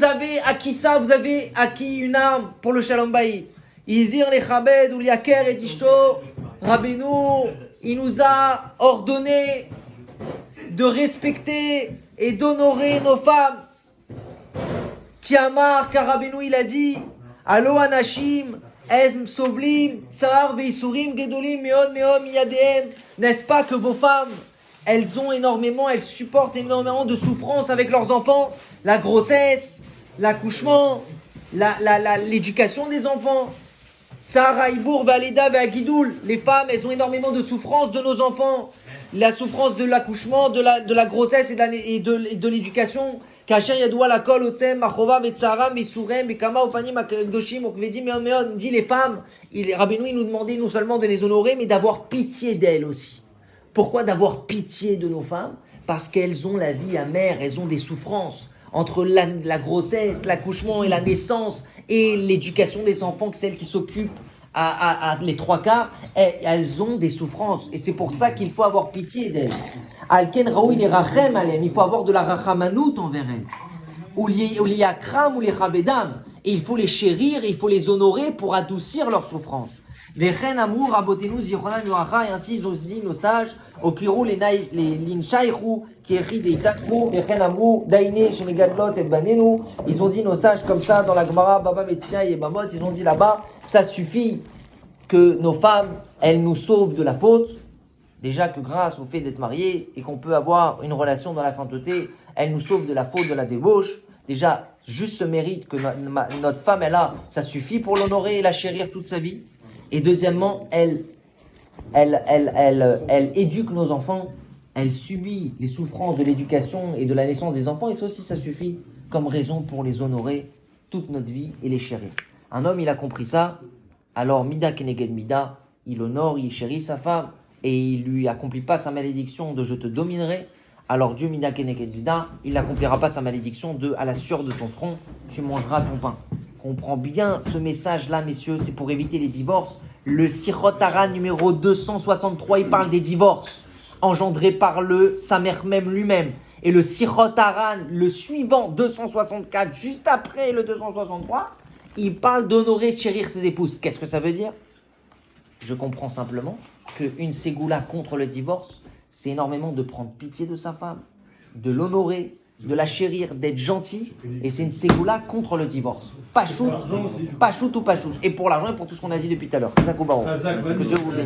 vous avez acquis ça, vous avez acquis une arme pour le Shalom Bayit. Izir lechabed ou liaker et ishto, Rabbeinu, il nous a ordonné de respecter et d'honorer nos femmes. Kiamar, car Rabbeinu il a dit, Allo anashim, em sovlim, tsar veisurim gedolim meod meod miyadehem. N'est-ce pas que vos femmes, elles supportent énormément de souffrances avec leurs enfants, la grossesse, l'accouchement, l'éducation des enfants. Tsar Ibour Valeda Veagidoul, les femmes, elles ont énormément de souffrances de nos enfants. La souffrance de l'accouchement, de la grossesse et de l'éducation. Kacher yadoua la kol otem machova vetzara misurem bekama ofanim akdoshim okvedim meod. Dit les femmes, Rabbeinu il nous demandait non seulement de les honorer, mais d'avoir pitié d'elles aussi. Pourquoi d'avoir pitié de nos femmes? Parce qu'elles ont la vie amère, elles ont des souffrances entre la grossesse, l'accouchement et la naissance et l'éducation des enfants, celles qui s'occupent à les trois quarts, elles ont des souffrances. Et c'est pour ça qu'il faut avoir pitié d'elles. Alken raoui les rachem alem, il faut avoir de la rachamanout envers elles. Ou liakram ou les chabedam. Et il faut les chérir, et il faut les honorer pour adoucir leurs souffrances. Les reines amour, abotenu zichronam yoacha, et ainsi ils ont dit nos sages, au kirou les linchaïrou, qui érit des takrou, les reines amour, daïné, shemegadlot et banenu. Ils ont dit nos sages comme ça dans la Gemara, Baba Metia et Bamot, ils ont dit là-bas, ça suffit que nos femmes, elles nous sauvent de la faute. Déjà que grâce au fait d'être mariés et qu'on peut avoir une relation dans la sainteté, elles nous sauvent de la faute de la débauche. Déjà, juste ce mérite que notre femme elle a, ça suffit pour l'honorer et la chérir toute sa vie. Et deuxièmement, elle éduque nos enfants, elle subit les souffrances de l'éducation et de la naissance des enfants, et ça aussi, ça suffit comme raison pour les honorer toute notre vie et les chérir. Un homme, il a compris ça, alors Mida Keneged Mida, il honore, il chérit sa femme, et il lui accomplit pas sa malédiction de je te dominerai. Alors Dieu Mida Keneged Mida, il n'accomplira pas sa malédiction de à la sueur de ton front, tu mangeras ton pain. Comprends bien ce message-là, messieurs, c'est pour éviter les divorces. Le Sirot Hara numéro 263, il parle des divorces engendrés par le Samer même lui-même. Et le Sirot Hara, le suivant, 264, juste après le 263, il parle d'honorer, de chérir ses épouses. Qu'est-ce que ça veut dire? Je comprends simplement qu'une ségoula contre le divorce, c'est énormément de prendre pitié de sa femme, de l'honorer, de la chérir, d'être gentil, et c'est une ségoula contre le divorce. Pas shoot ou pas shoot. Et pour l'argent et pour tout ce qu'on a dit depuis tout à l'heure. Que Dieu vous bénisse.